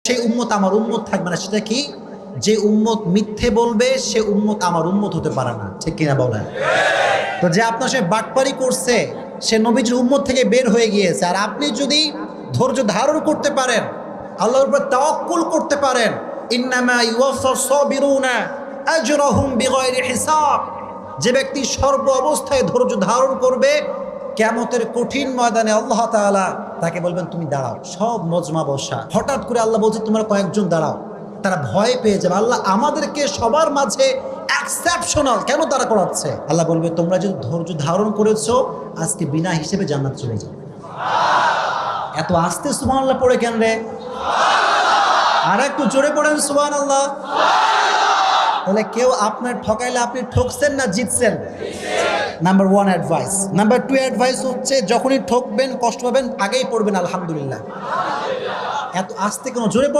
সেই উম্মত আমার উম্মত থাকবে না। সেটা কি? যে উম্মত মিথ্যে বলবে সে উম্মত আমার উম্মত হতে পারে না। ঠিক কিনা বলেন? তো যে আপনার সে বাটপারি করছে সে নবীজির উম্মত থেকে বের হয়ে গিয়েছে। আর আপনি যদি ধৈর্য ধারণ করতে পারেন, আল্লাহর উপর তাওয়াক্কুল করতে পারেন, ইন্নামা ইউওয়াফাস সাবিরুনা আজরাহুম বিগাইরি হিসাব, যে ব্যক্তি সর্ব অবস্থায় ধৈর্য ধারণ করবে কিয়ামতের কঠিন ময়দানে আল্লাহ তাআলা তাকে বলবেন তুমি দাঁড়াও। সব মজমা বসা, হঠাৎ করে আল্লাহ বলছে তোমরা কয়েকজন দাঁড়াও। তারা ভয় পেয়ে যাবে, আল্লাহ আমাদেরকে সবার মাঝে এক্সেপশনাল কেন তারা করাচ্ছে? আল্লাহ বলবে তোমরা যদি ধৈর্য ধারণ করেছো আজকে বিনা হিসেবে জান্নাত চলে যাবে। এত আস্তে সুবহানাল্লাহ পড়ে কেন রে? আর একটু জোরে পড়েন সুবহানাল্লাহ। তাহলে কেউ আপনার ঠকাইলে আপনি ঠকছেন না জিতছেন? Number 1 advice. নাম্বার 2 অ্যাডভাইস হচ্ছে যখনই ঠকবেন কষ্ট পাবেন আগেই পড়বেন আলহামদুলিল্লাহ। এত আস্তে কেন? জোরে